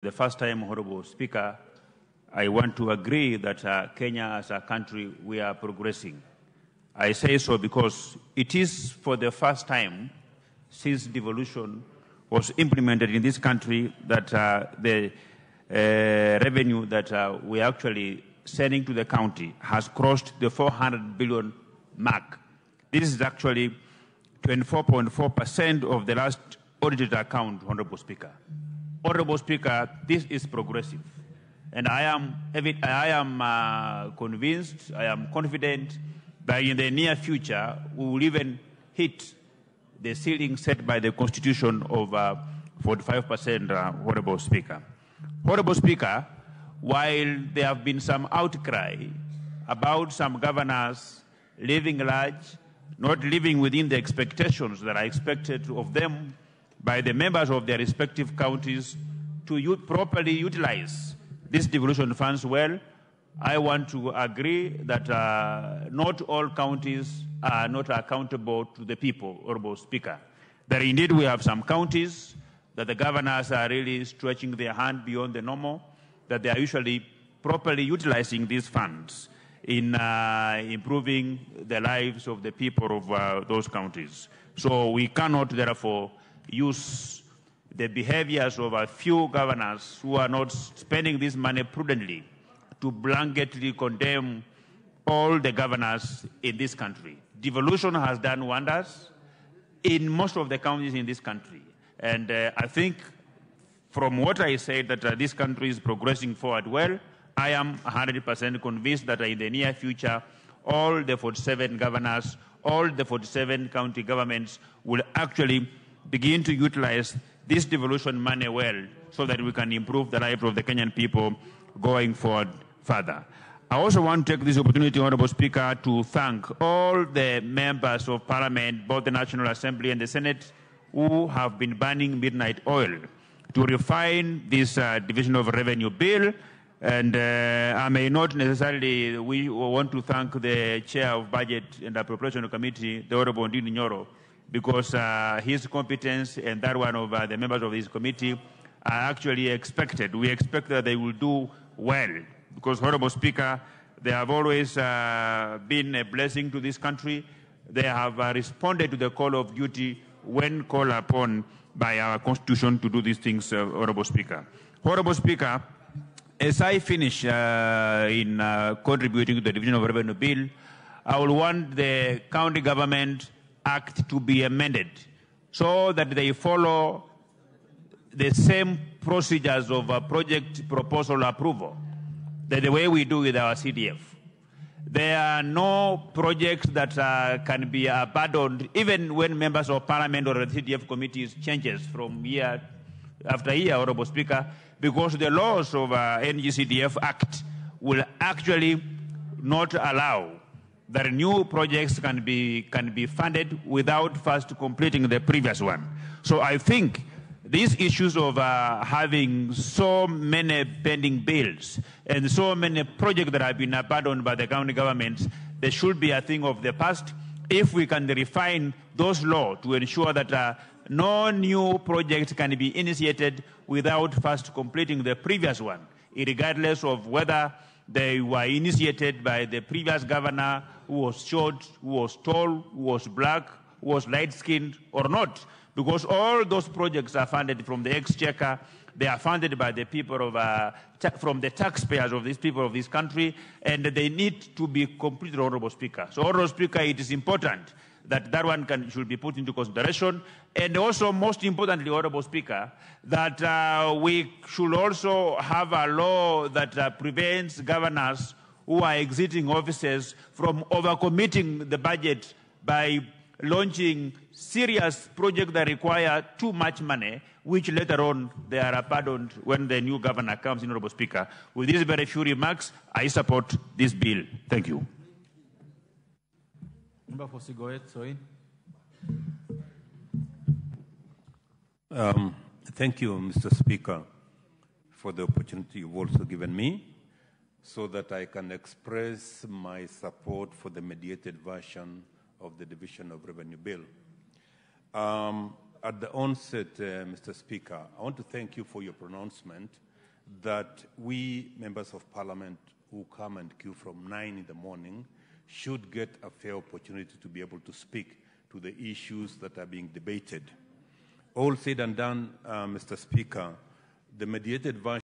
The first time, Honorable Speaker, I want to agree that Kenya as a country, we are progressing. I say so because it is for the first time since devolution was implemented in this country that the revenue that we are actually sending to the county has crossed the 400 billion mark. This is actually 24.4% of the last audited account, Honorable Speaker. Honorable Speaker, this is progressive. And I am convinced, I am confident that in the near future, we will even hit the ceiling set by the Constitution of 45%, Honorable Speaker. Honorable Speaker, while there have been some outcry about some governors living large, not living within the expectations that are expected of them by the members of their respective counties to properly utilize these devolution funds well, I want to agree that not all counties are not accountable to the people, Honorable Speaker. That indeed we have some counties that the governors are really stretching their hand beyond the normal, that they are usually properly utilizing these funds in improving the lives of the people of those counties. So we cannot, therefore, use the behaviors of a few governors who are not spending this money prudently to blanketly condemn all the governors in this country. Devolution has done wonders in most of the counties in this country. And I think from what I said that this country is progressing forward well, I am 100% convinced that in the near future, all the 47 governors, all the 47 county governments will actually begin to utilize this devolution money well so that we can improve the life of the Kenyan people going forward further. I also want to take this opportunity, Honorable Speaker, to thank all the members of Parliament, both the National Assembly and the Senate, who have been burning midnight oil to refine this Division of Revenue Bill. And I may not necessarily, we want to thank the Chair of Budget and Appropriation Committee, the Honorable Ndini Nyoro, because his competence and that one of the members of this committee are actually expected. We expect that they will do well, because, Honorable Speaker, they have always been a blessing to this country. They have responded to the call of duty when called upon by our Constitution to do these things, Honorable Speaker. Honorable Speaker, as I finish in contributing to the Division of Revenue Bill, I will want the County Government Act to be amended so that they follow the same procedures of project proposal approval, the way we do with our CDF. There are no projects that can be abandoned, even when members of Parliament or the CDF committees changes from year after year, Honorable Speaker, because the laws of NGCDF Act will actually not allow that new projects can be funded without first completing the previous one. So I think these issues of having so many pending bills and so many projects that have been abandoned by the county governments, they should be a thing of the past. If we can refine those laws to ensure that no new project can be initiated without first completing the previous one, regardless of whether they were initiated by the previous governor who was short, who was tall, who was black, who was light-skinned or not. Because all those projects are funded from the exchequer. They are funded by the people of, from the taxpayers of these people of this country, and they need to be completed, Honorable Speaker. So, Honorable Speaker, it is important that that one should be put into consideration. And also, most importantly, Honorable Speaker, that we should also have a law that prevents governors who are exiting offices from overcommitting the budget by launching serious projects that require too much money, which later on they are abandoned when the new governor comes in, Honorable Speaker. With these very few remarks, I support this bill. Thank you. Thank you, Mr. Speaker, for the opportunity you've also given me so that I can express my support for the mediated version of the Division of Revenue Bill. At the onset, Mr. Speaker, I want to thank you for your pronouncement that we members of parliament who come and queue from 9 in the morning should get a fair opportunity to be able to speak to the issues that are being debated. All said and done, Mr. Speaker, the mediated version